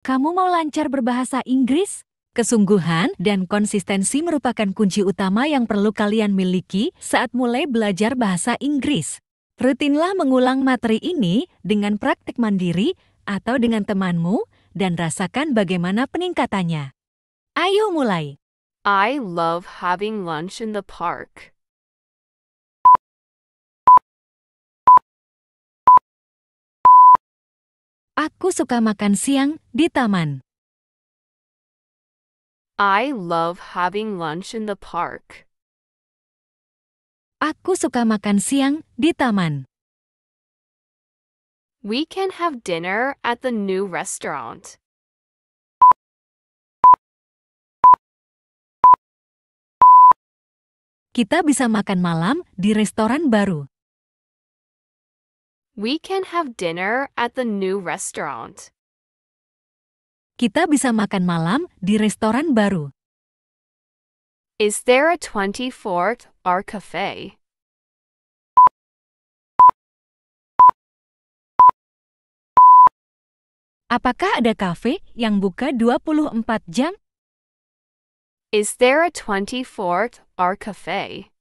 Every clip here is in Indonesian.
Kamu mau lancar berbahasa Inggris? Kesungguhan dan konsistensi merupakan kunci utama yang perlu kalian miliki saat mulai belajar bahasa Inggris. Rutinlah mengulang materi ini dengan praktik mandiri atau dengan temanmu dan rasakan bagaimana peningkatannya. Ayo mulai. I love having lunch in the park. Aku suka makan siang di taman. I love having lunch in the park. Aku suka makan siang di taman. We can have dinner at the new restaurant. Kita bisa makan malam di restoran baru. We can have dinner at the new restaurant. Kita bisa makan malam di restoran baru. Is there a 24th hour cafe? Apakah ada kafe yang buka 24 jam? Is there a 24th hour cafe?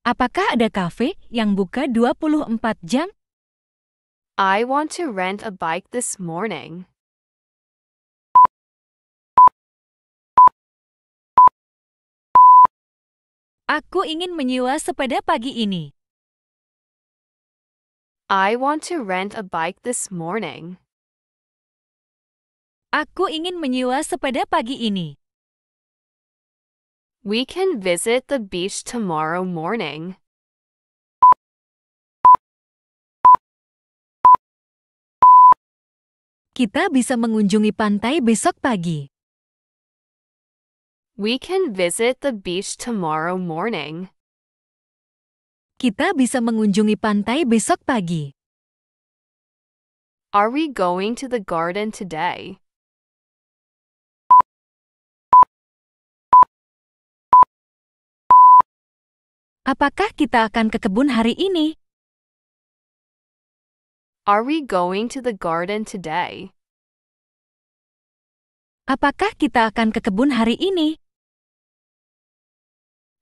Apakah ada kafe yang buka 24 jam? I want to rent a bike this morning. Aku ingin menyewa sepeda pagi ini. I want to rent a bike this morning. Aku ingin menyewa sepeda pagi ini. We can visit the beach tomorrow morning. Kita bisa mengunjungi pantai besok pagi. We can visit the beach tomorrow morning. Kita bisa mengunjungi pantai besok pagi. Are we going to the garden today? Apakah kita akan ke kebun hari ini? Are we going to the garden today? Apakah kita akan ke kebun hari ini?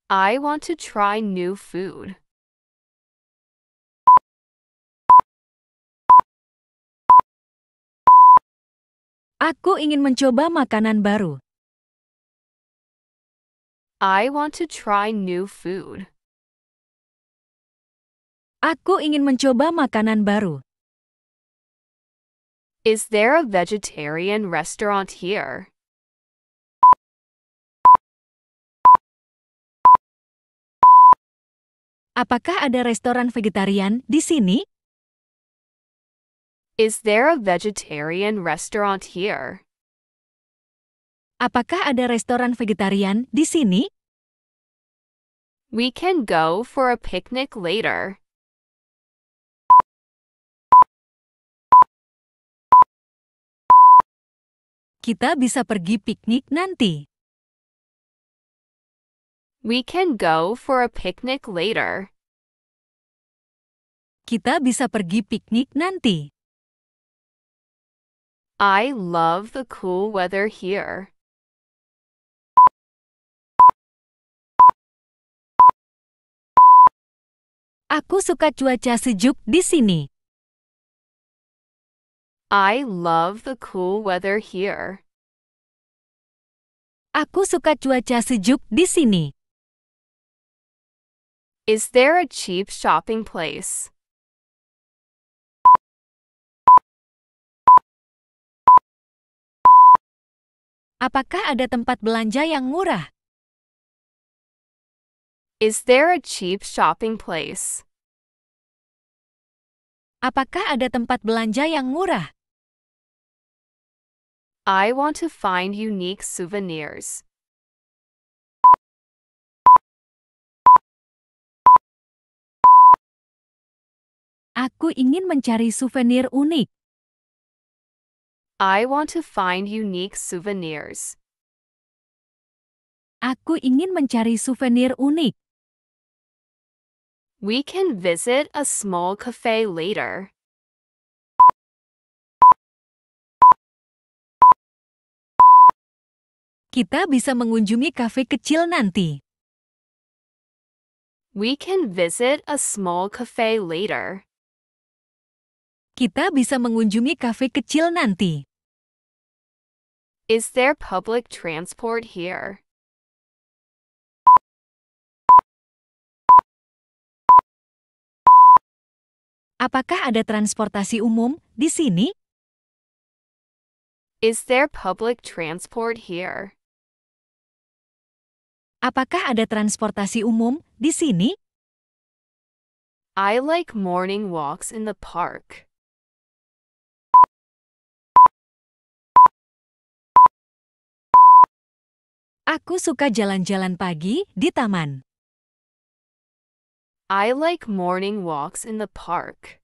I want to try new food. Aku ingin mencoba makanan baru. I want to try new food. Aku ingin mencoba makanan baru. Is there a vegetarian restaurant here? Apakah ada restoran vegetarian di sini? Is there a vegetarian restaurant here? Apakah ada restoran vegetarian di sini? We can go for a picnic later. Kita bisa pergi piknik nanti. We can go for a picnic later. Kita bisa pergi piknik nanti. I love the cool weather here. Aku suka cuaca sejuk di sini. I love the cool weather here. Aku suka cuaca sejuk di sini. Is there a cheap shopping place? Apakah ada tempat belanja yang murah? Is there a cheap shopping place? Apakah ada tempat belanja yang murah? I want to find unique souvenirs. Aku ingin mencari souvenir unik. I want to find unique souvenirs. Aku ingin mencari souvenir unik. We can visit a small cafe later. Kita bisa mengunjungi kafe kecil nanti. We can visit a small cafe later. Kita bisa mengunjungi kafe kecil nanti. Is there public transport here? Apakah ada transportasi umum di sini? Is there public transport here? Apakah ada transportasi umum di sini? I like morning walks in the park. Aku suka jalan-jalan pagi di taman. I like morning walks in the park.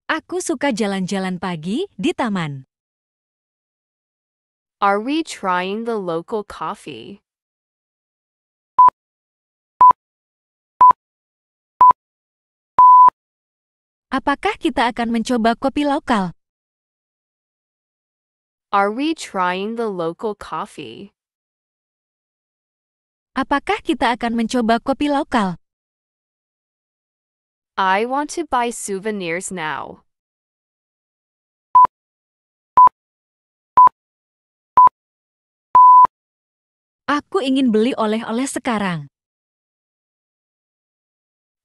Aku suka jalan-jalan pagi di taman. Are we trying the local coffee? Apakah kita akan mencoba kopi lokal? Are we trying the local coffee? Apakah kita akan mencoba kopi lokal? I want to buy souvenirs now. Aku ingin beli oleh-oleh sekarang.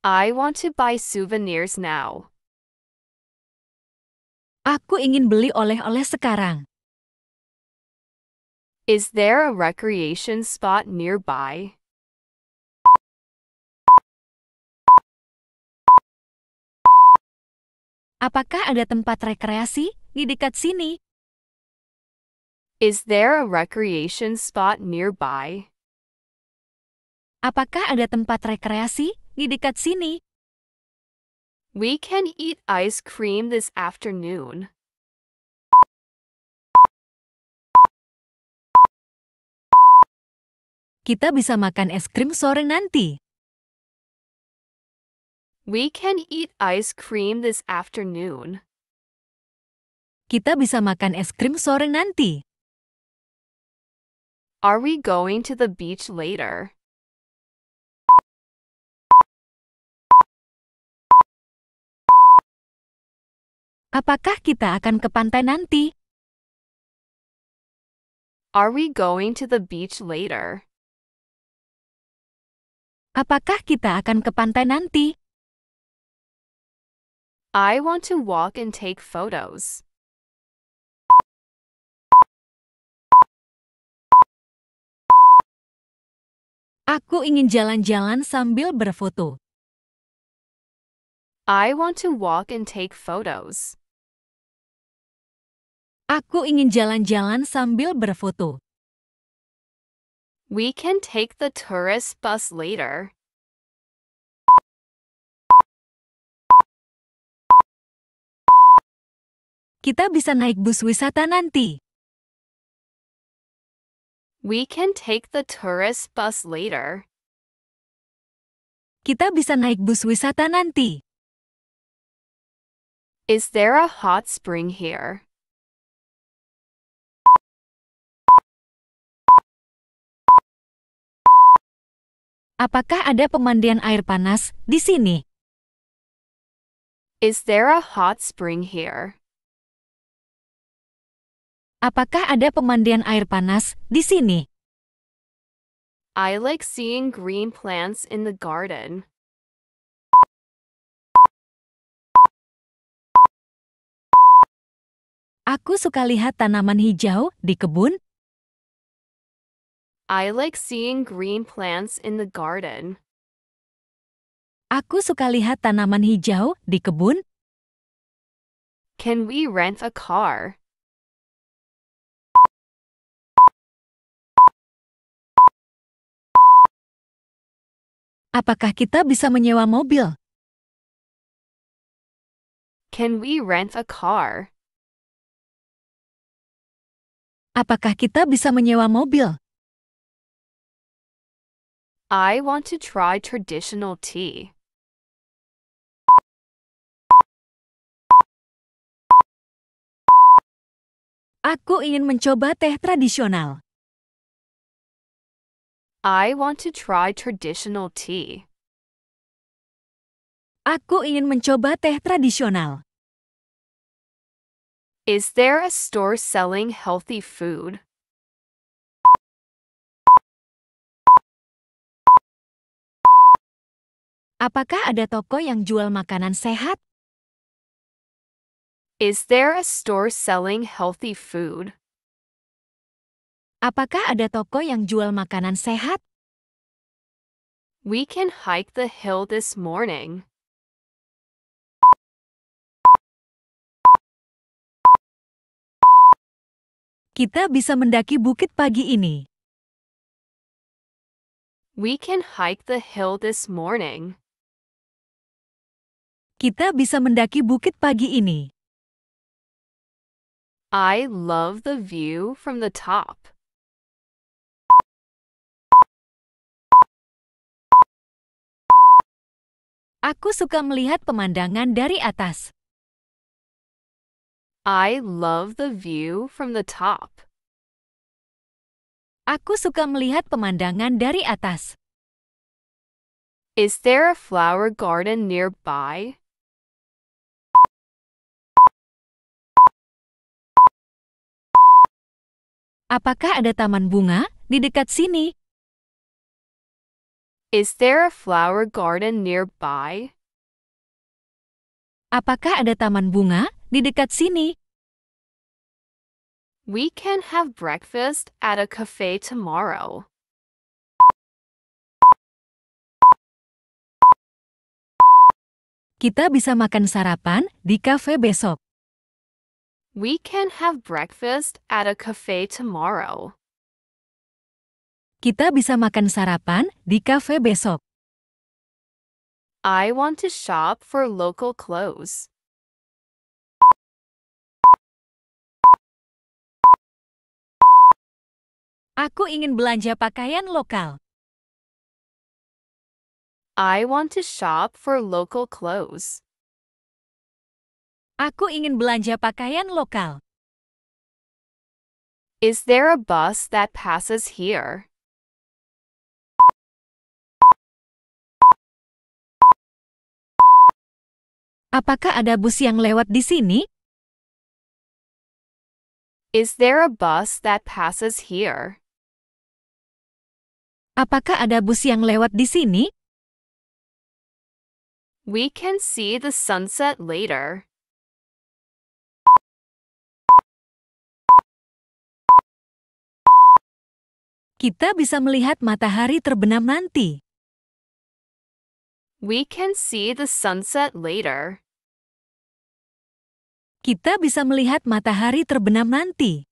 I want to buy souvenirs now. Aku ingin beli oleh-oleh sekarang. Is there a recreation spot nearby? Apakah ada tempat rekreasi di dekat sini? Is there a recreation spot nearby? Apakah ada tempat rekreasi di dekat sini? We can eat ice cream this afternoon. Kita bisa makan es krim sore nanti. We can eat ice cream this afternoon. Kita bisa makan es krim sore nanti. Are we going to the beach later? Apakah kita akan ke pantai nanti? Are we going to the beach later? Apakah kita akan ke pantai nanti? I want to walk and take photos. Aku ingin jalan-jalan sambil berfoto. I want to walk and take photos. Aku ingin jalan-jalan sambil berfoto. We can take the tourist bus later. Kita bisa naik bus wisata nanti. We can take the tourist bus later. Kita bisa naik bus wisata nanti. Is there a hot spring here? Apakah ada pemandian air panas di sini? Is there a hot spring here? Apakah ada pemandian air panas di sini? I like seeing green plants in the garden. Aku suka lihat tanaman hijau di kebun. I like seeing green plants in the garden. Aku suka lihat tanaman hijau di kebun. Can we rent a car? Apakah kita bisa menyewa mobil? Can we rent a car? Apakah kita bisa menyewa mobil? I want to try traditional tea. Aku ingin mencoba teh tradisional. I want to try traditional tea. Aku ingin mencoba teh tradisional. Is there a store selling healthy food? Apakah ada toko yang jual makanan sehat? Is there a store selling healthy food? Apakah ada toko yang jual makanan sehat? We can hike the hill this morning. Kita bisa mendaki bukit pagi ini. We can hike the hill this morning. Kita bisa mendaki bukit pagi ini. I love the view from the top. Aku suka melihat pemandangan dari atas. I love the view from the top. Aku suka melihat pemandangan dari atas. Is there a flower garden nearby? Apakah ada taman bunga di dekat sini? Is there a flower garden nearby? Apakah ada taman bunga di dekat sini? We can have breakfast at a cafe tomorrow. Kita bisa makan sarapan di kafe besok. We can have breakfast at a cafe tomorrow. Kita bisa makan sarapan di kafe besok. I want to shop for local clothes. Aku ingin belanja pakaian lokal. I want to shop for local clothes. Aku ingin belanja pakaian lokal. Is there a bus that passes here? Apakah ada bus yang lewat di sini? Is there a bus that passes here? Apakah ada bus yang lewat di sini? We can see the sunset later. Kita bisa melihat matahari terbenam nanti. We can see the sunset later. Kita bisa melihat matahari terbenam nanti.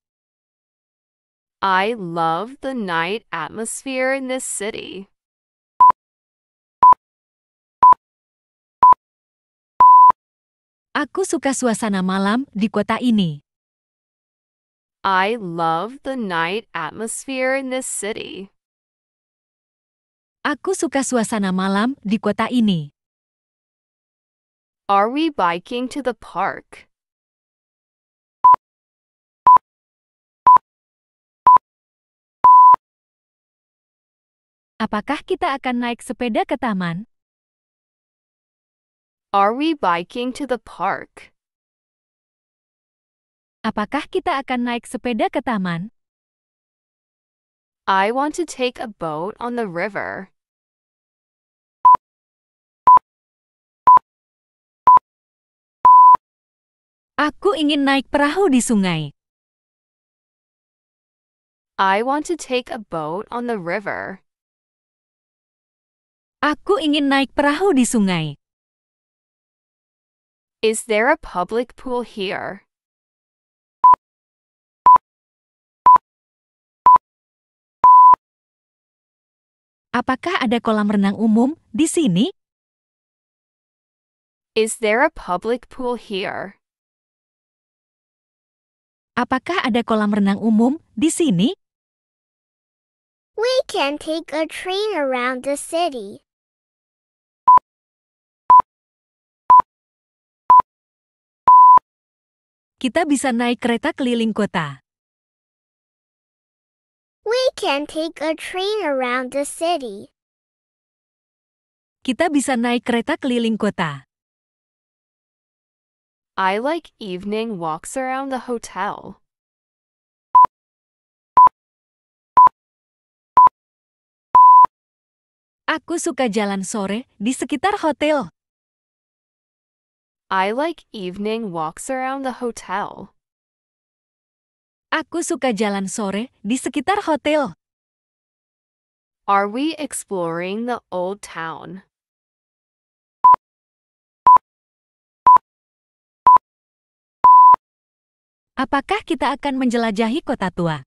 I love the night atmosphere in this city. Aku suka suasana malam di kota ini. I love the night atmosphere in this city. Aku suka suasana malam di kota ini. Are we biking to the park? Apakah kita akan naik sepeda ke taman? Are we biking to the park? Apakah kita akan naik sepeda ke taman? I want to take a boat on the river. Aku ingin naik perahu di sungai. I want to take a boat on the river. Aku ingin naik perahu di sungai. Is there a public pool here? Apakah ada kolam renang umum di sini? Is there a public pool here? Apakah ada kolam renang umum di sini? We can take a train around the city. Kita bisa naik kereta keliling kota. We can take a train around the city. Kita bisa naik kereta keliling kota. I like evening walks around the hotel. Aku suka jalan sore di sekitar hotel. I like evening walks around the hotel. Aku suka jalan sore di sekitar hotel. Are we exploring the old town? Apakah kita akan menjelajahi kota tua?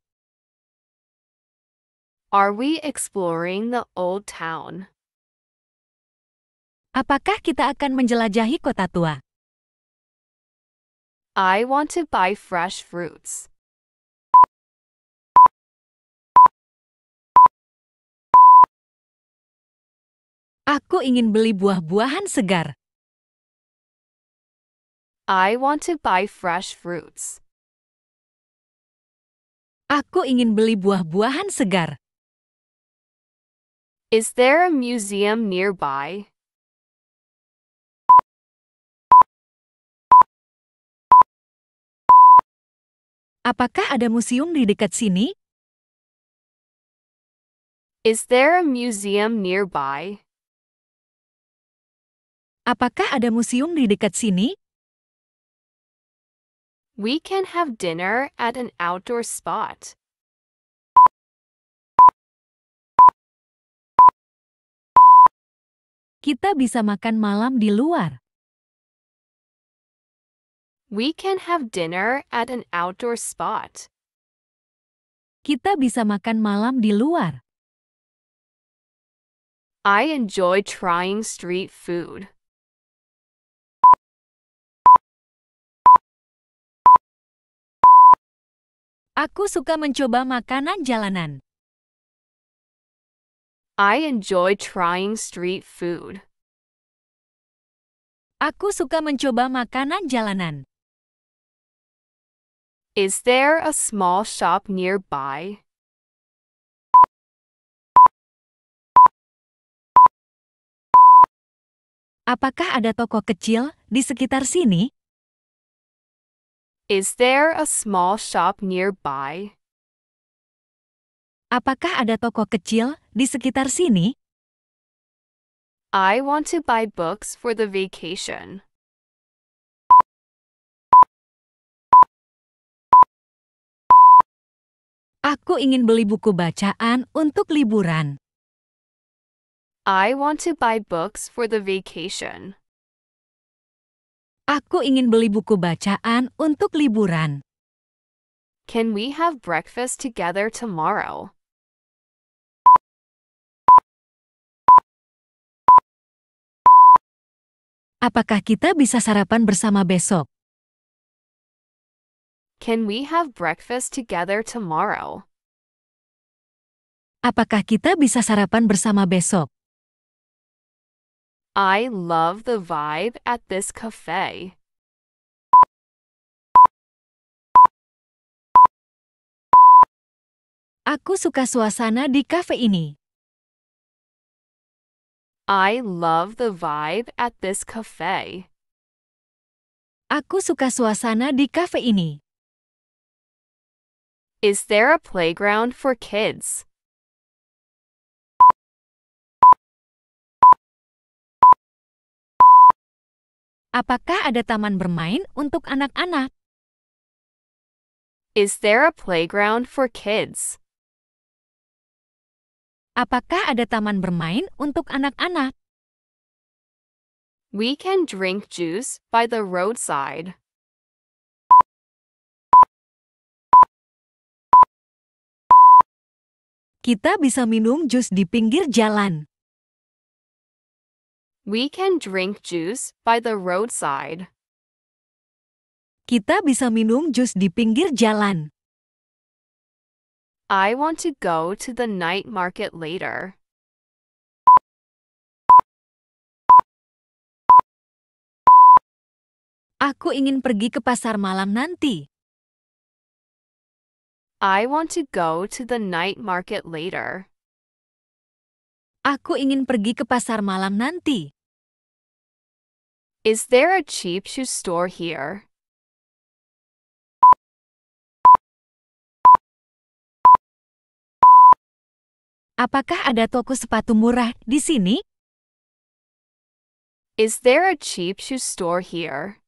Are we exploring the old town? Apakah kita akan menjelajahi kota tua? I want to buy fresh fruits. Aku ingin beli buah-buahan segar. I want to buy fresh fruits. Aku ingin beli buah-buahan segar. Is there a museum nearby? Apakah ada museum di dekat sini? Is there a museum nearby? Apakah ada museum di dekat sini? We can have dinner at an outdoor spot. Kita bisa makan malam di luar. We can have dinner at an outdoor spot. Kita bisa makan malam di luar. I enjoy trying street food. Aku suka mencoba makanan jalanan. I enjoy trying street food. Aku suka mencoba makanan jalanan. Is there a small shop nearby? Apakah ada toko kecil di sekitar sini? Is there a small shop nearby? Apakah ada toko kecil di sekitar sini? I want to buy books for the vacation. Aku ingin beli buku bacaan untuk liburan. I want to buy books for the vacation. Aku ingin beli buku bacaan untuk liburan. Can we have breakfast together tomorrow? Apakah kita bisa sarapan bersama besok? Can we have breakfast together tomorrow? Apakah kita bisa sarapan bersama besok? I love the vibe at this cafe. Aku suka suasana di kafe ini. I love the vibe at this cafe. Aku suka suasana di kafe ini. Is there a playground for kids? Apakah ada taman bermain untuk anak-anak? Is there a playground for kids? Apakah ada taman bermain untuk anak-anak? We can drink juice by the roadside. Kita bisa minum jus di pinggir jalan. We can drink juice by the roadside. Kita bisa minum jus di pinggir jalan. I want to go to the night market later. Aku ingin pergi ke pasar malam nanti. I want to go to the night market later. Aku ingin pergi ke pasar malam nanti. Is there a cheap shoe store here? Apakah ada toko sepatu murah di sini? Is there a cheap shoe store here?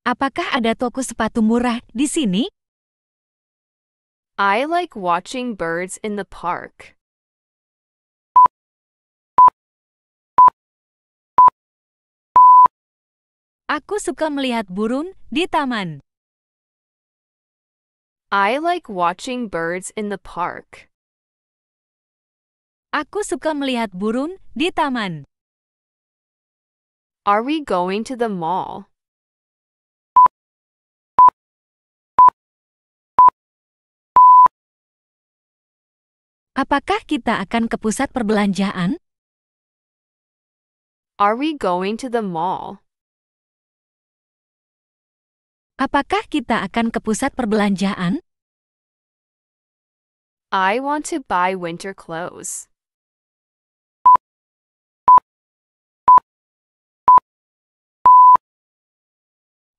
Apakah ada toko sepatu murah di sini? I like watching birds in the park. Aku suka melihat burung di taman. I like watching birds in the park. Aku suka melihat burung di taman. Are we going to the mall? Apakah kita akan ke pusat perbelanjaan? Are we going to the mall? Apakah kita akan ke pusat perbelanjaan? I want to buy winter clothes.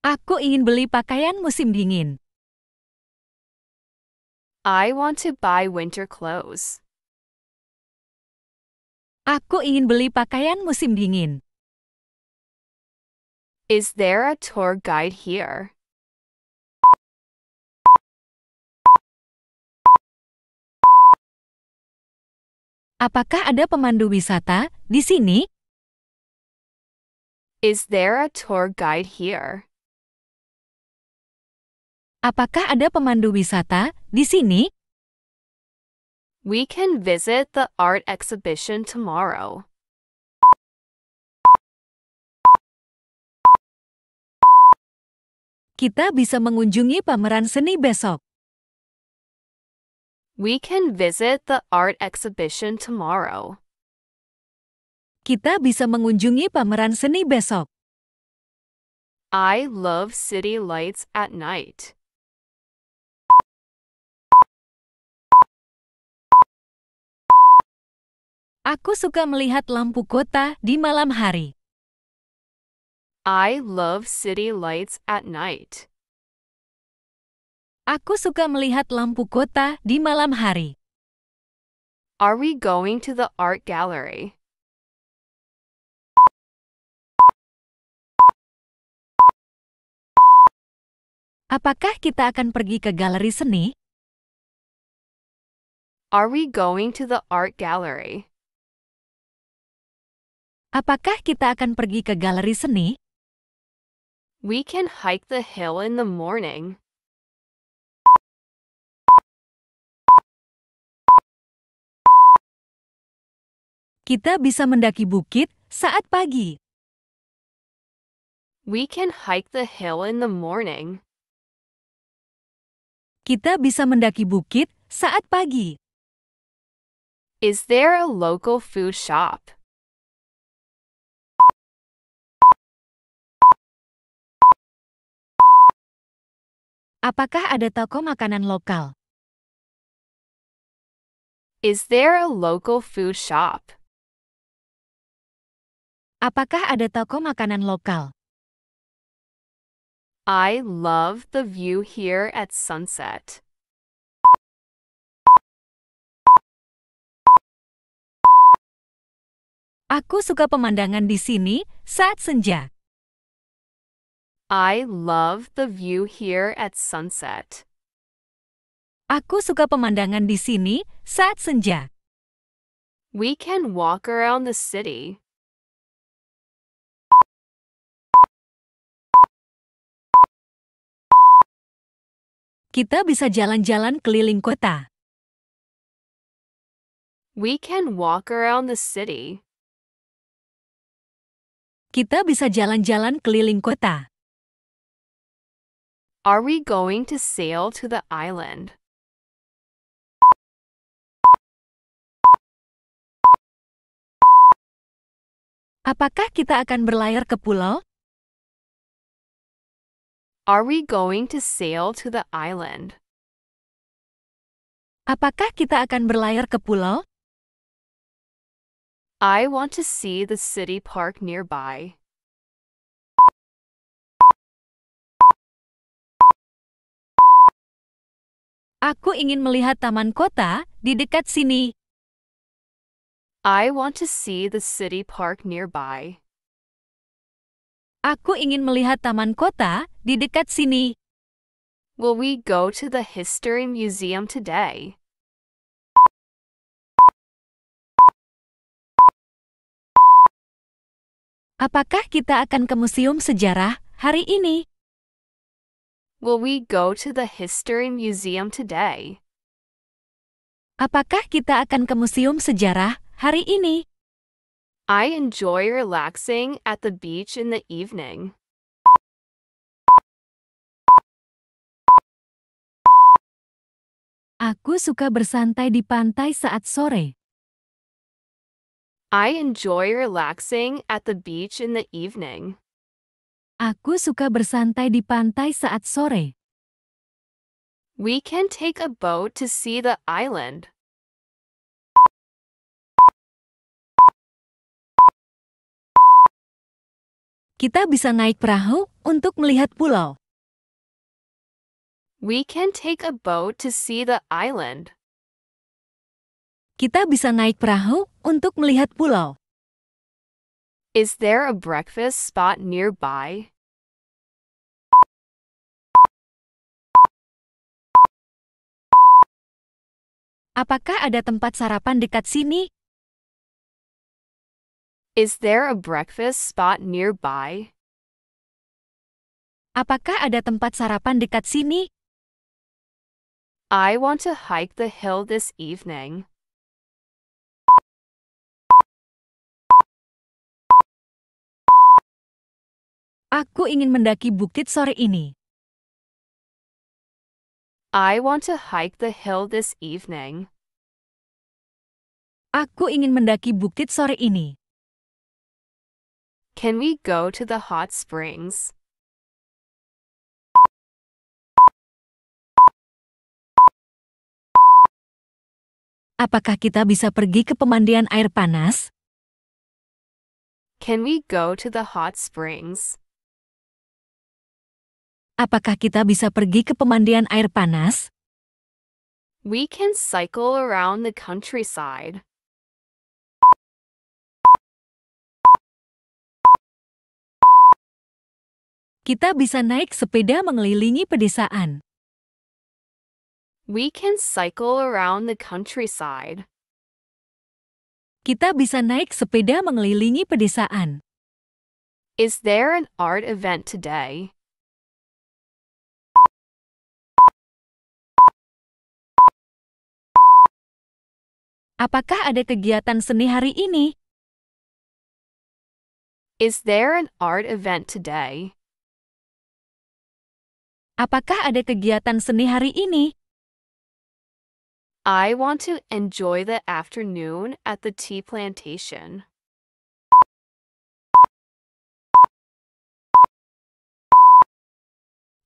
Aku ingin beli pakaian musim dingin. I want to buy winter clothes. Aku ingin beli pakaian musim dingin. Is there a tour guide here? Apakah ada pemandu wisata di sini? Is there a tour guide here? Apakah ada pemandu wisata di sini? We can visit the art exhibition tomorrow. Kita bisa mengunjungi pameran seni besok. We can visit the art exhibition tomorrow. Kita bisa mengunjungi pameran seni besok. I love city lights at night. Aku suka melihat lampu kota di malam hari. I love city lights at night. Aku suka melihat lampu kota di malam hari. Are we going to the art gallery? Apakah kita akan pergi ke galeri seni? Are we going to the art gallery? Apakah kita akan pergi ke galeri seni? We can hike the hill in the morning. Kita bisa mendaki bukit saat pagi. We can hike the hill in the morning. Kita bisa mendaki bukit saat pagi. Is there a local food shop? Apakah ada toko makanan lokal? Is there a local food shop? Apakah ada toko makanan lokal? I love the view here at sunset. Aku suka pemandangan di sini saat senja. I love the view here at sunset. Aku suka pemandangan di sini saat senja. We can walk around the city. Kita bisa jalan-jalan keliling kota. We can walk around the city. Kita bisa jalan-jalan keliling kota. Are we going to sail to the island? Apakah kita akan berlayar ke pulau? Are we going to sail to the island? Apakah kita akan berlayar ke pulau? I want to see the city park nearby. Aku ingin melihat taman kota di dekat sini. I want to see the city park nearby. Aku ingin melihat taman kota di dekat sini. Will we go to the history museum today? Apakah kita akan ke museum sejarah hari ini? Will we go to the history museum today? Apakah kita akan ke museum sejarah hari ini? I enjoy relaxing at the beach in the evening. Aku suka bersantai di pantai saat sore. I enjoy relaxing at the beach in the evening. Aku suka bersantai di pantai saat sore. We can take a boat to see the island. Kita bisa naik perahu untuk melihat pulau. We can take a boat to see the island. Kita bisa naik perahu untuk melihat pulau. Is there a breakfast spot nearby? Apakah ada tempat sarapan dekat sini? Is there a breakfast spot nearby? Apakah ada tempat sarapan dekat sini? I want to hike the hill this evening. Aku ingin mendaki bukit sore ini. I want to hike the hill this evening. Aku ingin mendaki bukit sore ini. Can we go to the hot springs? Apakah kita bisa pergi ke pemandian air panas? Can we go to the hot springs? Apakah kita bisa pergi ke pemandian air panas? We can cycle around the countryside. Kita bisa naik sepeda mengelilingi pedesaan. We can cycle around the countryside. Kita bisa naik sepeda mengelilingi pedesaan. Is there an art event today? Apakah ada kegiatan seni hari ini? Is there an art event today? Apakah ada kegiatan seni hari ini? I want to enjoy the afternoon at the tea plantation.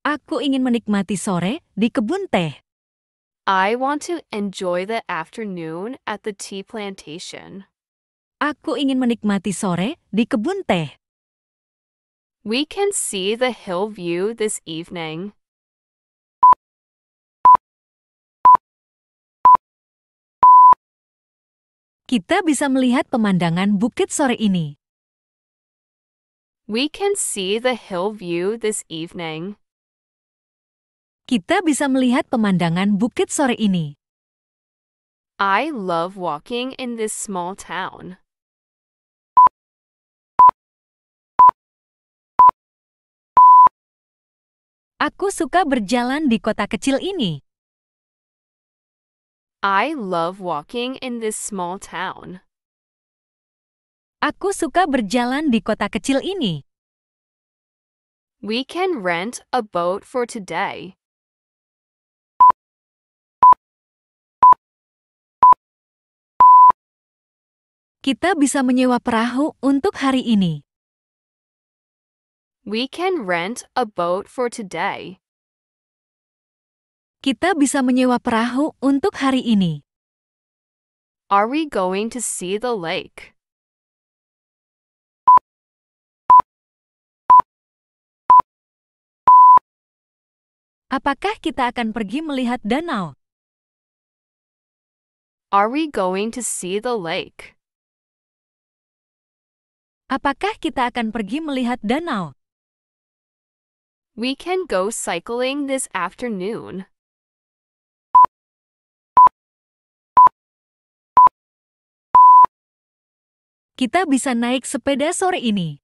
Aku ingin menikmati sore di kebun teh. I want to enjoy the afternoon at the tea plantation. Aku ingin menikmati sore di kebun teh. We can see the hill view this evening. Kita bisa melihat pemandangan bukit sore ini. We can see the hill view this evening. Kita bisa melihat pemandangan bukit sore ini. I love walking in this small town. Aku suka berjalan di kota kecil ini. I love walking in this small town. Aku suka berjalan di kota kecil ini. We can rent a boat for today. Kita bisa menyewa perahu untuk hari ini. We can rent a boat for today. Kita bisa menyewa perahu untuk hari ini. Are we going to see the lake? Apakah kita akan pergi melihat danau? Are we going to see the lake? Apakah kita akan pergi melihat danau? We can go cycling this afternoon. Kita bisa naik sepeda sore ini.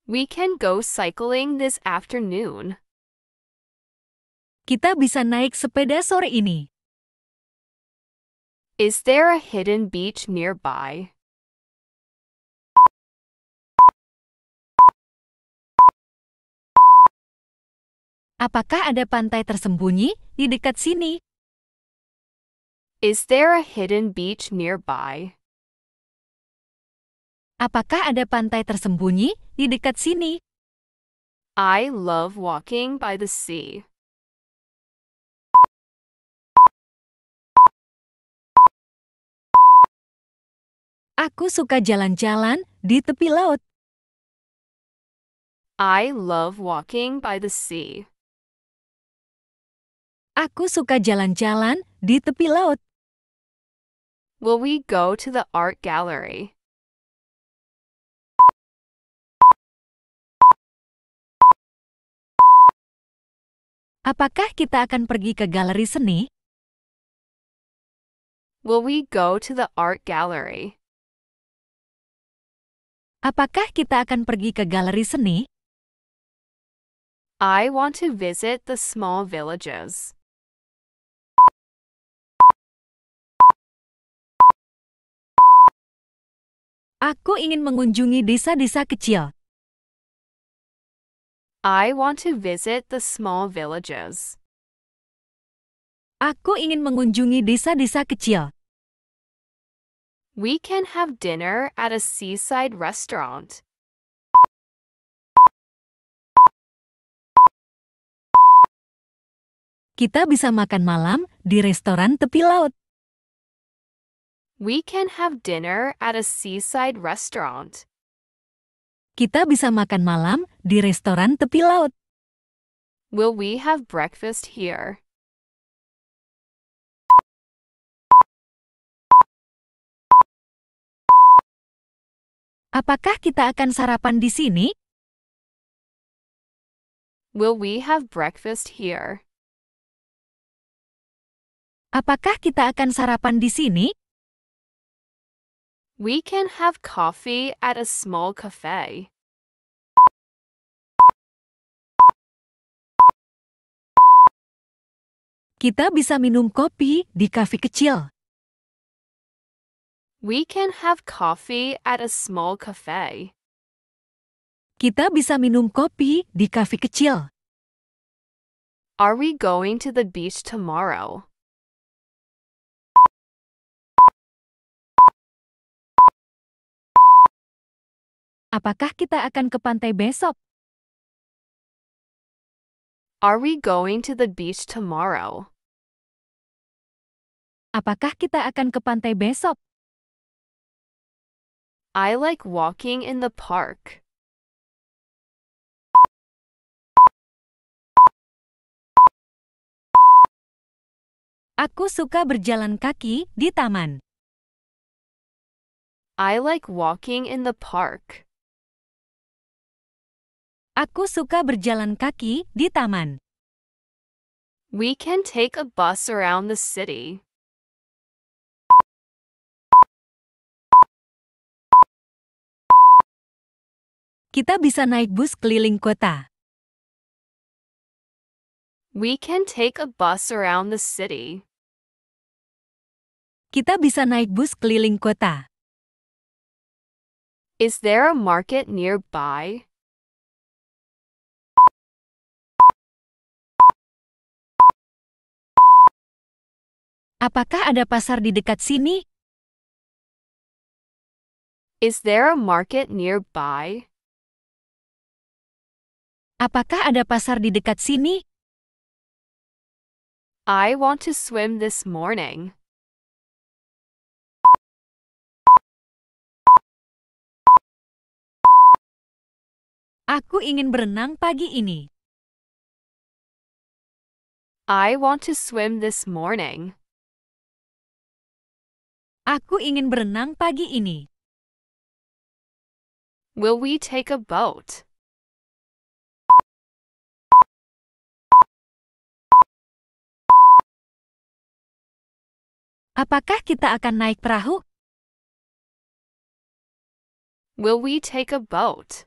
We can go cycling this afternoon. Kita bisa naik sepeda sore ini. Is there a hidden beach nearby? Apakah ada pantai tersembunyi di dekat sini? Is there a hidden beach nearby? Apakah ada pantai tersembunyi di dekat sini? I love walking by the sea. Aku suka jalan-jalan di tepi laut. I love walking by the sea. Aku suka jalan-jalan di tepi laut. Will we go to the art gallery? Apakah kita akan pergi ke galeri seni? Will we go to the art gallery? Apakah kita akan pergi ke galeri seni? I want to visit the small villages. Aku ingin mengunjungi desa-desa kecil. I want to visit the small villages. Aku ingin mengunjungi desa-desa kecil. We can have dinner at a seaside restaurant. Kita bisa makan malam di restoran tepi laut. We can have dinner at a seaside restaurant. Kita bisa makan malam di restoran tepi laut. Will we have breakfast here? Apakah kita akan sarapan di sini? Will we have breakfast here? Apakah kita akan sarapan di sini? We can have coffee at a small cafe. Kita bisa minum kopi di kafe kecil. We can have coffee at a small cafe. Kita bisa minum kopi di kafe kecil. Are we going to the beach tomorrow? Apakah kita akan ke pantai besok? Are we going to the beach tomorrow? Apakah kita akan ke pantai besok? I like walking in the park. Aku suka berjalan kaki di taman. I like walking in the park. Aku suka berjalan kaki di taman. We can take a bus around the city. Kita bisa naik bus keliling kota. We can take a bus around the city. Kita bisa naik bus keliling kota. Is there a market nearby? Apakah ada pasar di dekat sini? Is there a market nearby? Apakah ada pasar di dekat sini? I want to swim this morning. Aku ingin berenang pagi ini. I want to swim this morning. Aku ingin berenang pagi ini. Will we take a boat? Apakah kita akan naik perahu? Will we take a boat?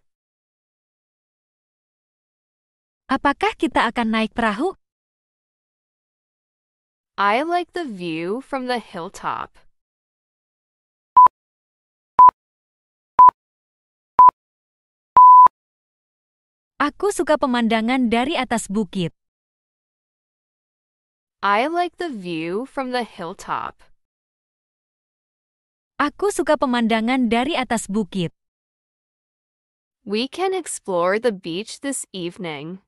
Apakah kita akan naik perahu? I like the view from the hilltop. Aku suka pemandangan dari atas bukit. I like the view from the hilltop. Aku suka pemandangan dari atas bukit. We can explore the beach this evening.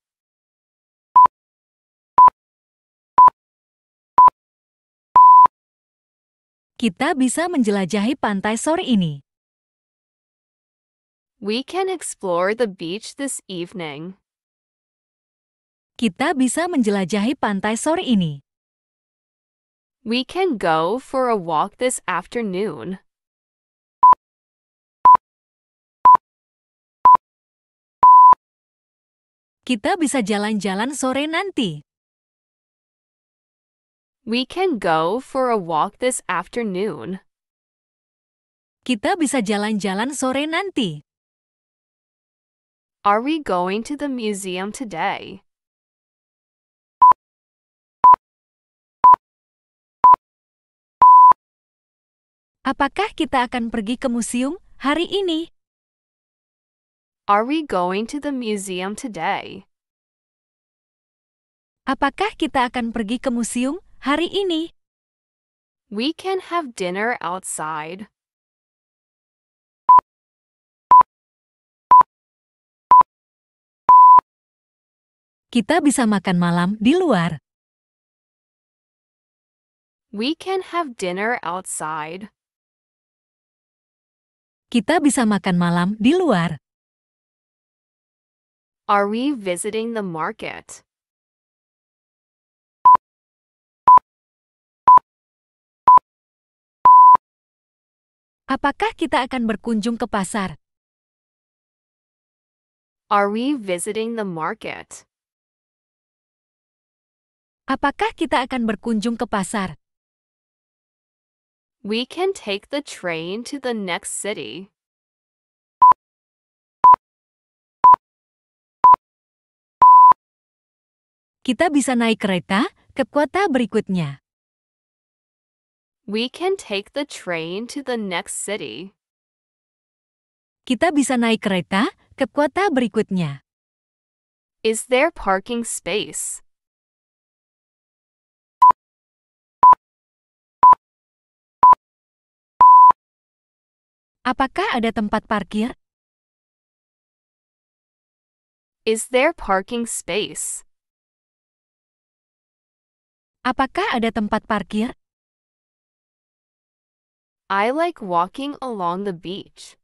Kita bisa menjelajahi pantai sore ini. We can explore the beach this evening. Kita bisa menjelajahi pantai sore ini. We can go for a walk this afternoon. Kita bisa jalan-jalan sore nanti. We can go for a walk this afternoon. Kita bisa jalan-jalan sore nanti. Are we going to the museum today? Apakah kita akan pergi ke museum hari ini? Are we going to the museum today? Apakah kita akan pergi ke museum hari ini? We can have dinner outside. Kita bisa makan malam di luar. We can have dinner outside. Kita bisa makan malam di luar. Are we visiting the market? Apakah kita akan berkunjung ke pasar? Are we visiting the market? Apakah kita akan berkunjung ke pasar? We can take the train to the next city. Kita bisa naik kereta ke kota berikutnya. We can take the train to the next city. Kita bisa naik kereta ke kota berikutnya. Is there parking space? Apakah ada tempat parkir? Is there parking space? Apakah ada tempat parkir? I like walking along the beach.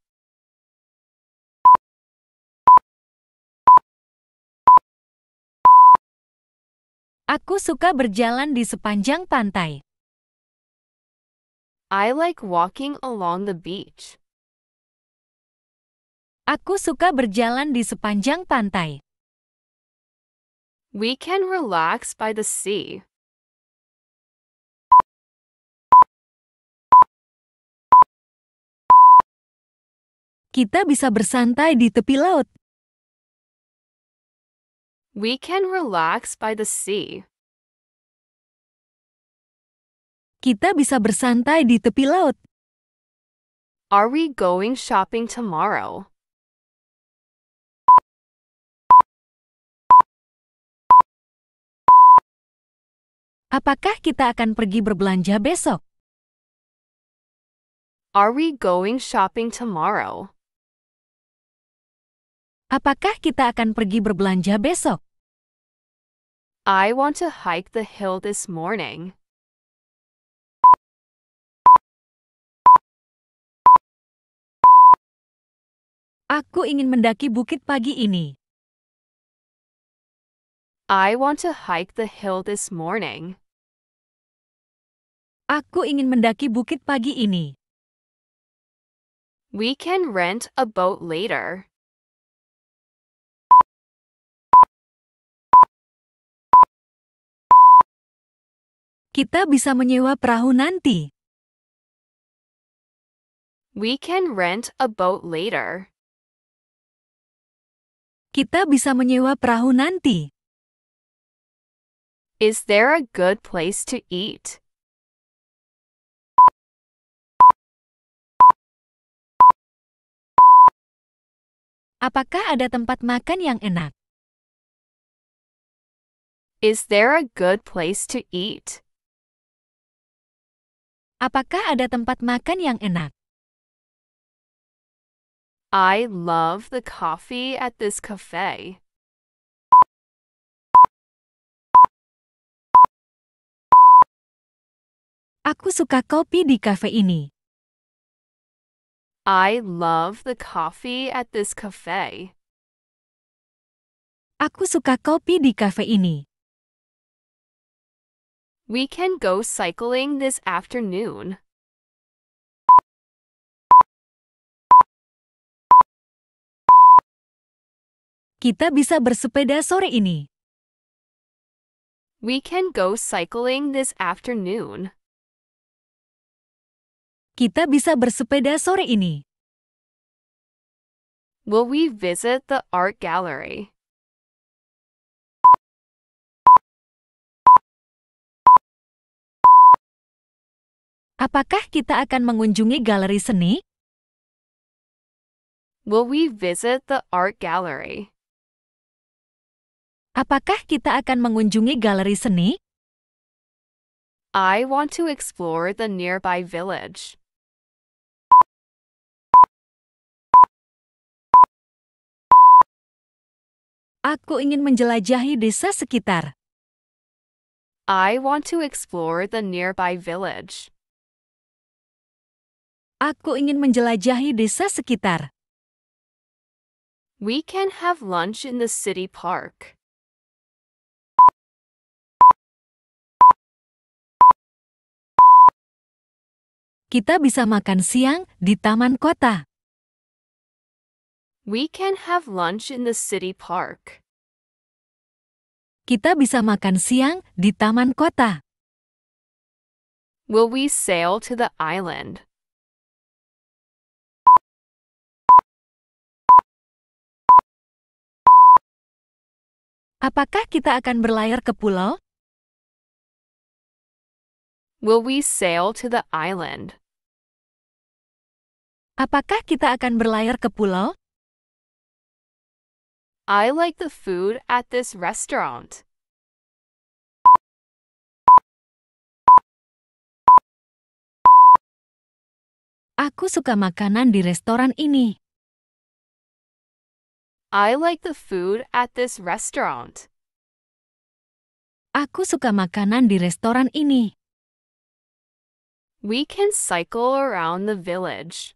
Aku suka berjalan di sepanjang pantai. I like walking along the beach. Aku suka berjalan di sepanjang pantai. We can relax by the sea. Kita bisa bersantai di tepi laut. We can relax by the sea. Kita bisa bersantai di tepi laut. Are we going shopping tomorrow? Apakah kita akan pergi berbelanja besok? Are we going shopping tomorrow? Apakah kita akan pergi berbelanja besok? I want to hike the hill this morning. Aku ingin mendaki bukit pagi ini. I want to hike the hill this morning. Aku ingin mendaki bukit pagi ini. We can rent a boat later. Kita bisa menyewa perahu nanti. We can rent a boat later. Kita bisa menyewa perahu nanti. Is there a good place to eat? Apakah ada tempat makan yang enak? Is there a good place to eat? Apakah ada tempat makan yang enak? I love the coffee at this cafe. Aku suka kopi di kafe ini. I love the coffee at this cafe. Aku suka kopi di kafe ini. We can go cycling this afternoon. Kita bisa bersepeda sore ini. We can go cycling this afternoon. Kita bisa bersepeda sore ini. Will we visit the art gallery? Apakah kita akan mengunjungi galeri seni? Will we visit the art gallery? Apakah kita akan mengunjungi galeri seni? I want to explore the nearby village. Aku ingin menjelajahi desa sekitar. I want to explore the nearby village. Aku ingin menjelajahi desa sekitar. We can have lunch in the city park. Kita bisa makan siang di taman kota. We can have lunch in the city park. Kita bisa makan siang di taman kota. Will we sail to the island? Apakah kita akan berlayar ke pulau? Will we sail to the island? Apakah kita akan berlayar ke pulau? I like the food at this restaurant. Aku suka makanan di restoran ini. I like the food at this restaurant. Aku suka makanan di restoran ini. We can cycle around the village.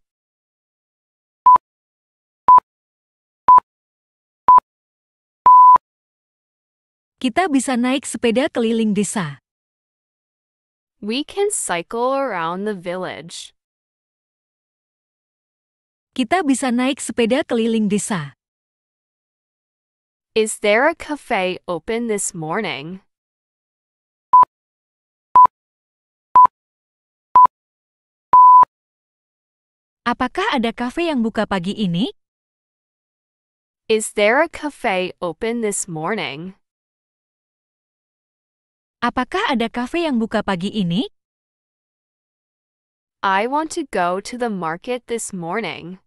Kita bisa naik sepeda keliling desa. We can cycle around the village. Kita bisa naik sepeda keliling desa. Is there a cafe open this morning? Apakah ada kafe yang buka pagi ini? Is there a cafe open this morning? Apakah ada kafe yang buka pagi ini? I want to go to the market this morning.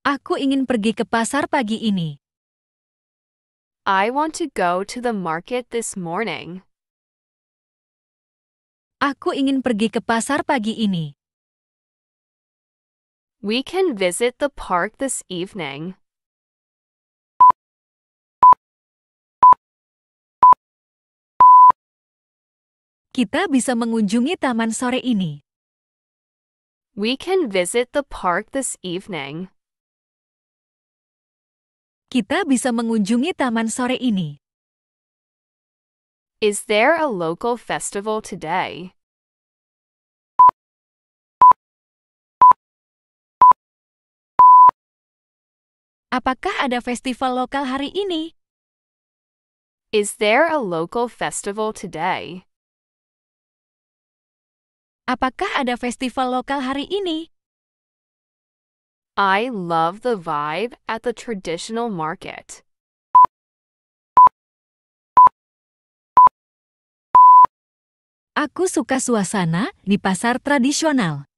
Aku ingin pergi ke pasar pagi ini. I want to go to the market this morning. Aku ingin pergi ke pasar pagi ini. We can visit the park this evening. Kita bisa mengunjungi taman sore ini. We can visit the park this evening. Kita bisa mengunjungi taman sore ini. Is there a local festival today? Apakah ada festival lokal hari ini? Is there a local festival today? Apakah ada festival lokal hari ini? I love the vibe at the traditional market. Aku suka suasana di pasar tradisional.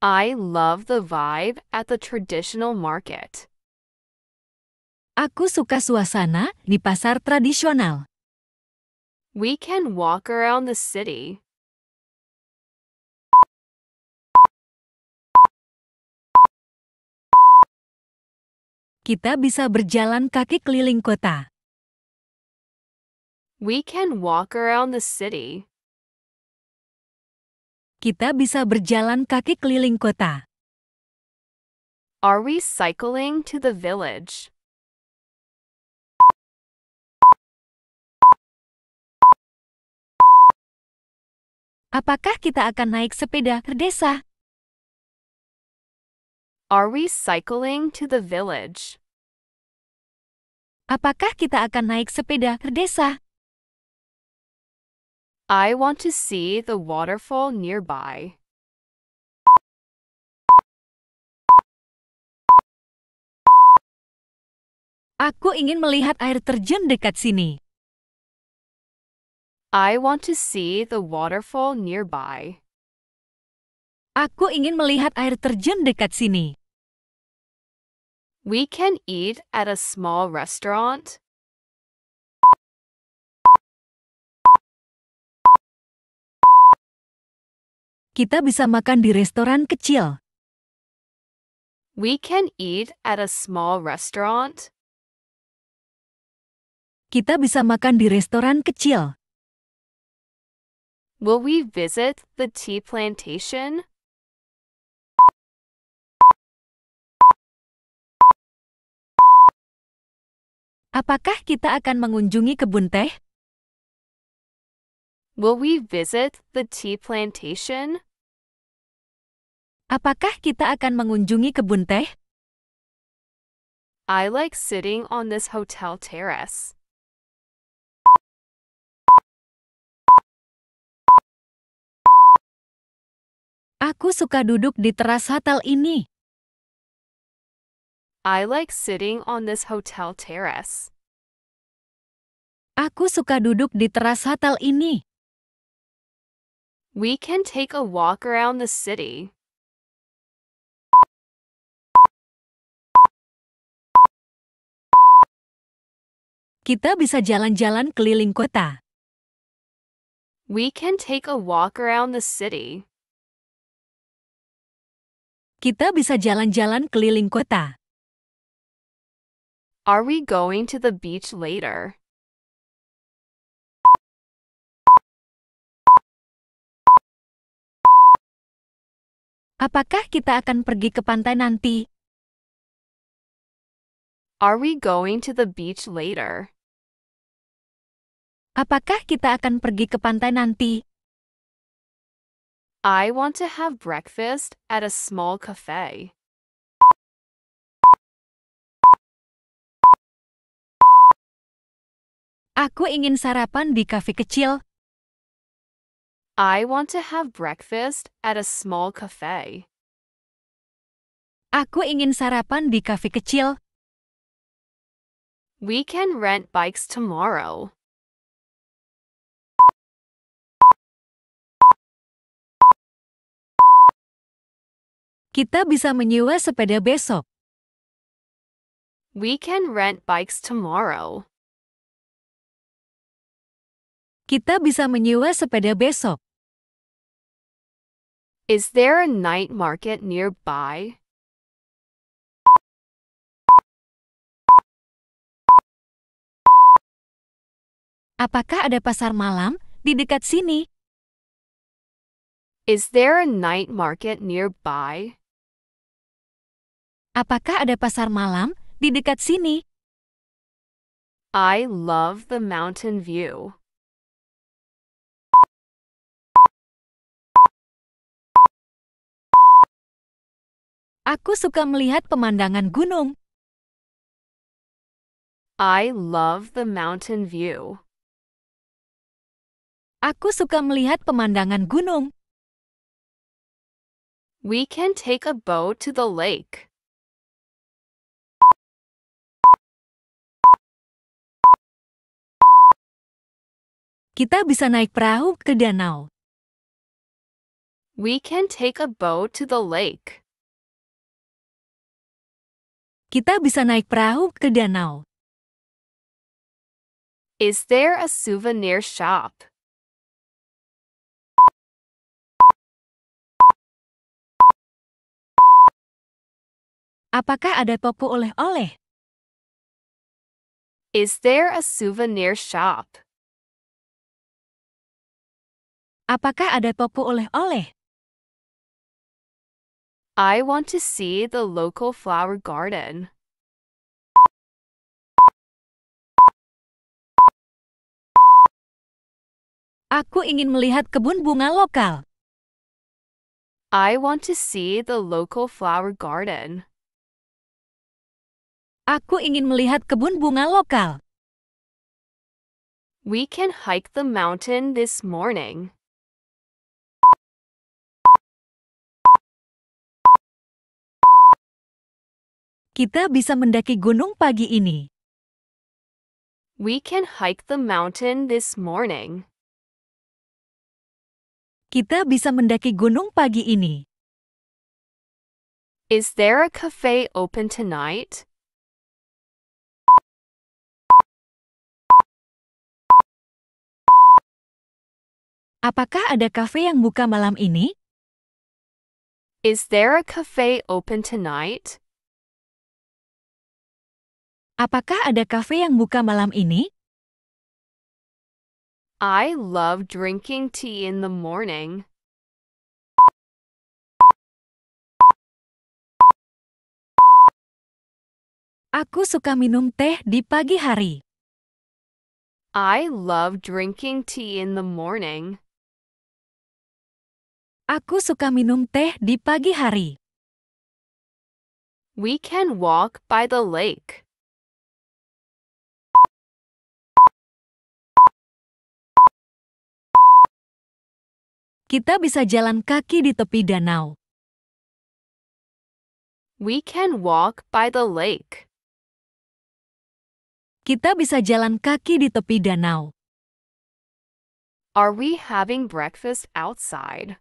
I love the vibe at the traditional market. Aku suka suasana di pasar tradisional. We can walk around the city. Kita bisa berjalan kaki keliling kota. We can walk around the city. Kita bisa berjalan kaki keliling kota. Are we cycling to the village? Apakah kita akan naik sepeda ke desa? Are we cycling to the village? Apakah kita akan naik sepeda ke desa? I want to see the waterfall nearby. Aku ingin melihat air terjun dekat sini. I want to see the waterfall nearby. Aku ingin melihat air terjun dekat sini. We can eat at a small restaurant. Kita bisa makan di restoran kecil. We can eat at a small restaurant. Kita bisa makan di restoran kecil. Will we visit the tea plantation? Apakah kita akan mengunjungi kebun teh? Will we visit the tea plantation? Apakah kita akan mengunjungi kebun teh? I like sitting on this hotel terrace. Aku suka duduk di teras hotel ini. I like sitting on this hotel terrace. Aku suka duduk di teras hotel ini. We can take a walk around the city. Kita bisa jalan-jalan keliling kota. We can take a walk around the city. Kita bisa jalan-jalan keliling kota. Are we going to the beach later? Apakah kita akan pergi ke pantai nanti? Are we going to the beach later? Apakah kita akan pergi ke pantai nanti? I want to have breakfast at a small cafe. Aku ingin sarapan di kafe kecil. I want to have breakfast at a small cafe. Aku ingin sarapan di kafe kecil. We can rent bikes tomorrow. Kita bisa menyewa sepeda besok. We can rent bikes tomorrow. Kita bisa menyewa sepeda besok. Is there a night market nearby? Apakah ada pasar malam di dekat sini? Is there a night market nearby? Apakah ada pasar malam di dekat sini? I love the mountain view. Aku suka melihat pemandangan gunung. I love the mountain view. Aku suka melihat pemandangan gunung. We can take a boat to the lake. Kita bisa naik perahu ke danau. We can take a boat to the lake. Kita bisa naik perahu ke danau. Is there a souvenir shop? Apakah ada toko oleh-oleh? Is there a souvenir shop? Apakah ada toko oleh-oleh? I want to see the local flower garden. Aku ingin melihat kebun bunga lokal. I want to see the local flower garden. Aku ingin melihat kebun bunga lokal. We can hike the mountain this morning. Kita bisa mendaki gunung pagi ini. We can hike the mountain this morning. Kita bisa mendaki gunung pagi ini. Is there a cafe open tonight? Apakah ada kafe yang buka malam ini? Is there a cafe open tonight? Apakah ada kafe yang buka malam ini? I love drinking tea in the morning. Aku suka minum teh di pagi hari. I love drinking tea in the morning. Aku suka minum teh di pagi hari. We can walk by the lake. Kita bisa jalan kaki di tepi danau. We can walk by the lake. Kita bisa jalan kaki di tepi danau. Are we having breakfast outside?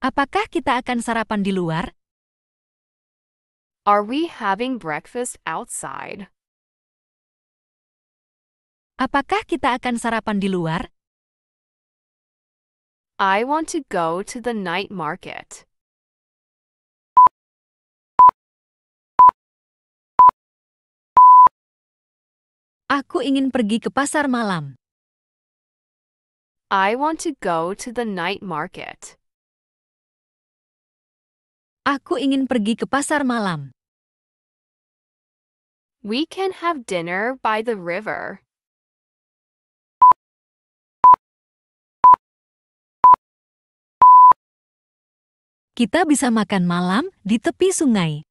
Apakah kita akan sarapan di luar? Are we having breakfast outside? Apakah kita akan sarapan di luar? I want to go to the night market. Aku ingin pergi ke pasar malam. I want to go to the night market. Aku ingin pergi ke pasar malam. We can have dinner by the river. Kita bisa makan malam di tepi sungai.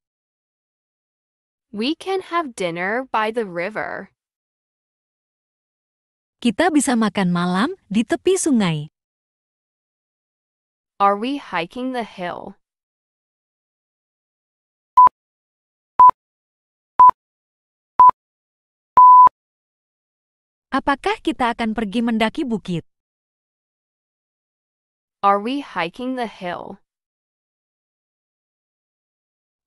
We can have dinner by the river. Kita bisa makan malam di tepi sungai. Are we hiking the hill? Apakah kita akan pergi mendaki bukit? Are we hiking the hill?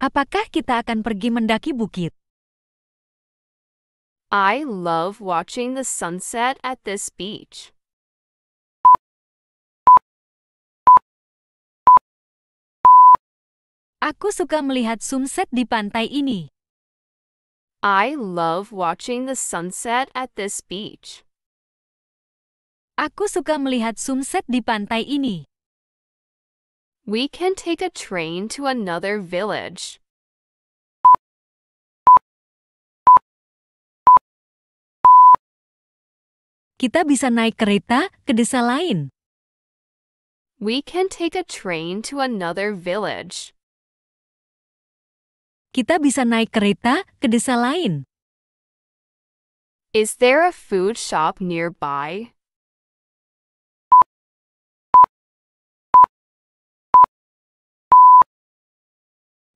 Apakah kita akan pergi mendaki bukit? I love watching the sunset at this beach. Aku suka melihat sunset di pantai ini. I love watching the sunset at this beach. Aku suka melihat sunset di pantai ini. We can take a train to another village. Kita bisa naik kereta ke desa lain. We can take a train to another village. Kita bisa naik kereta ke desa lain. Is there a food shop nearby?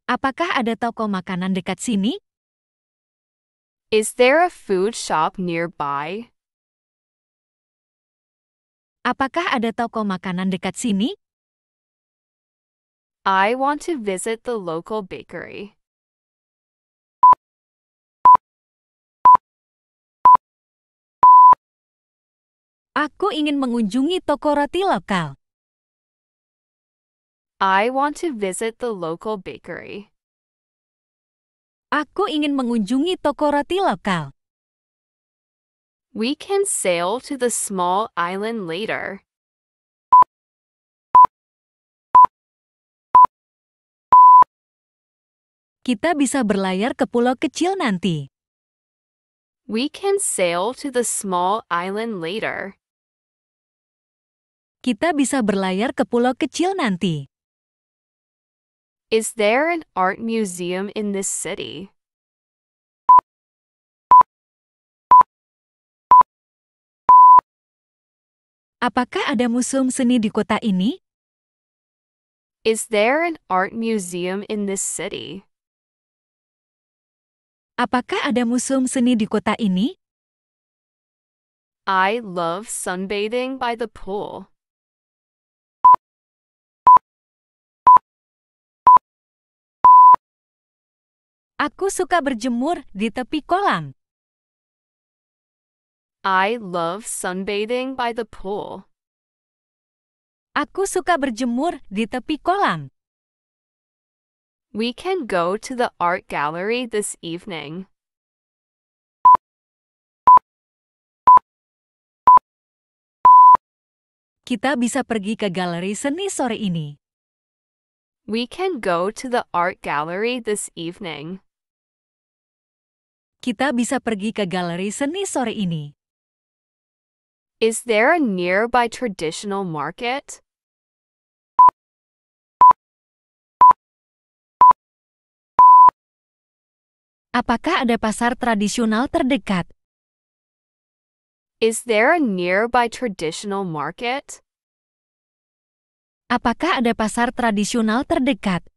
Apakah ada toko makanan dekat sini? Is there a food shop nearby? Apakah ada toko makanan dekat sini? I want to visit the local bakery. Aku ingin mengunjungi toko roti lokal. I want to visit the local bakery. Aku ingin mengunjungi toko roti lokal. We can sail to the small island later. Kita bisa berlayar ke pulau kecil nanti. We can sail to the small island later. Kita bisa berlayar ke pulau kecil nanti. Is there an art museum in this city? Apakah ada museum seni di kota ini? Is there an art museum in this city? Apakah ada museum seni di kota ini? I love sunbathing by the pool. Aku suka berjemur di tepi kolam. I love sunbathing by the pool. Aku suka berjemur di tepi kolam. We can go to the art gallery this evening. Kita bisa pergi ke galeri seni sore ini. We can go to the art gallery this evening. Kita bisa pergi ke galeri seni sore ini. Is there a nearby traditional market? Apakah ada pasar tradisional terdekat? Is there a nearby traditional market? Apakah ada pasar tradisional terdekat?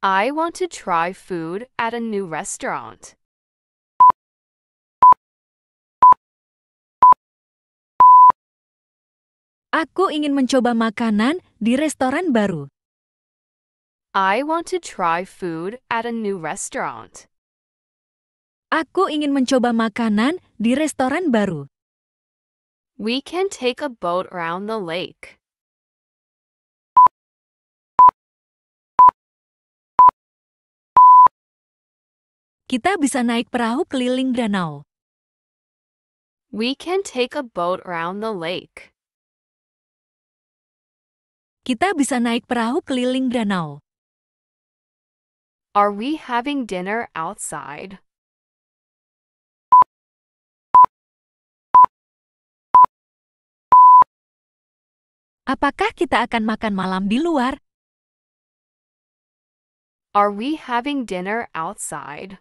I want to try food at a new restaurant. Aku ingin mencoba makanan di restoran baru. I want to try food at a new restaurant. Aku ingin mencoba makanan di restoran baru. We can take a boat around the lake. Kita bisa naik perahu keliling danau. We can take a boat around the lake. Kita bisa naik perahu keliling danau. Are we having dinner outside? Apakah kita akan makan malam di luar? Are we having dinner outside?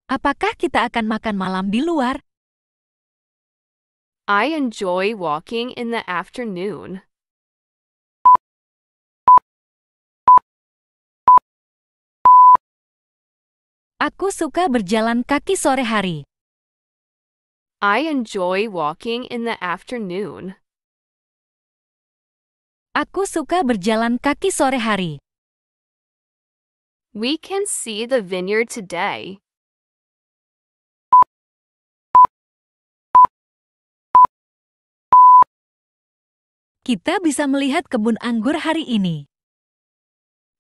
Apakah kita akan makan malam di luar? I enjoy walking in the afternoon. Aku suka berjalan kaki sore hari. I enjoy walking in the afternoon. Aku suka berjalan kaki sore hari. We can see the vineyard today. Kita bisa melihat kebun anggur hari ini.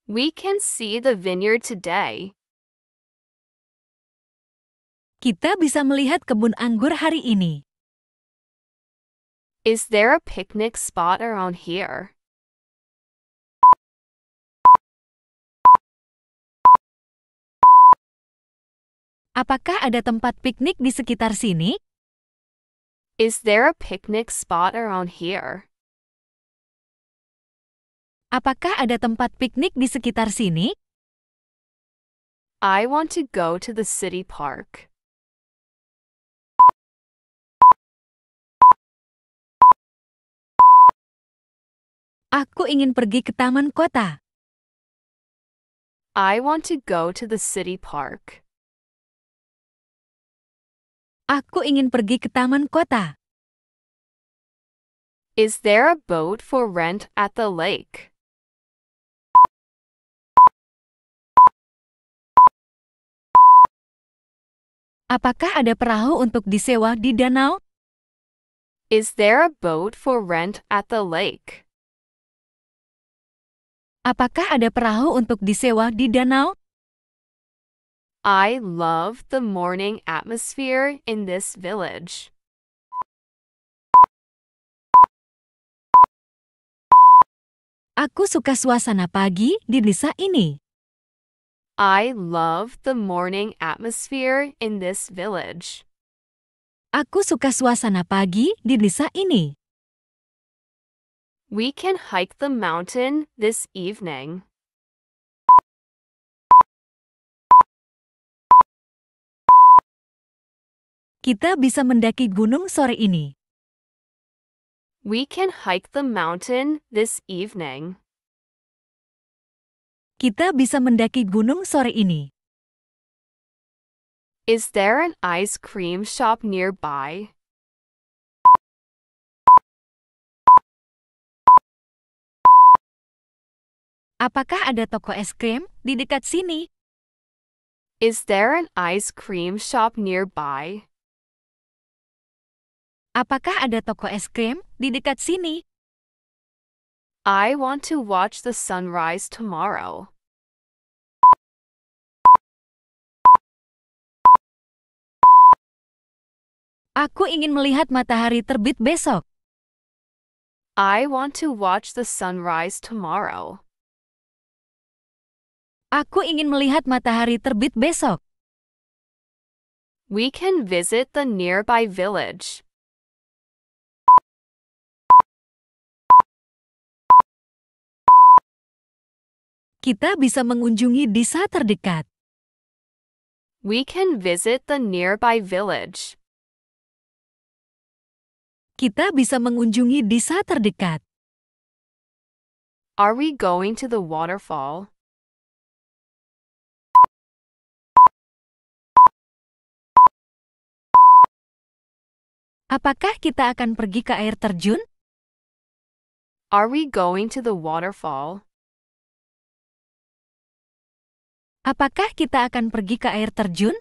We can see the vineyard today. Kita bisa melihat kebun anggur hari ini. Is there a picnic spot around here? Apakah ada tempat piknik di sekitar sini? Is there a picnic spot around here? Apakah ada tempat piknik di sekitar sini? I want to go to the city park. Aku ingin pergi ke taman kota. I want to go to the city park. Aku ingin pergi ke taman kota. Is there a boat for rent at the lake? Apakah ada perahu untuk disewa di danau? Is there a boat for rent at the lake? Apakah ada perahu untuk disewa di danau? I love the morning atmosphere in this village. Aku suka suasana pagi di desa ini. I love the morning atmosphere in this village. Aku suka suasana pagi di desa ini. We can hike the mountain this evening. Kita bisa mendaki gunung sore ini. We can hike the mountain this evening. Kita bisa mendaki gunung sore ini. Is there an ice cream shop nearby? Apakah ada toko es krim di dekat sini? Is there an ice cream shop nearby? Apakah ada toko es krim di dekat sini? I want to watch the sunrise tomorrow. Aku ingin melihat matahari terbit besok. I want to watch the sunrise tomorrow. Aku ingin melihat matahari terbit besok. We can visit the nearby village. Kita bisa mengunjungi desa terdekat. We can visit the nearby village. Kita bisa mengunjungi desa terdekat. Are we going to the waterfall? Apakah kita akan pergi ke air terjun? Are we going to the waterfall? Apakah kita akan pergi ke air terjun?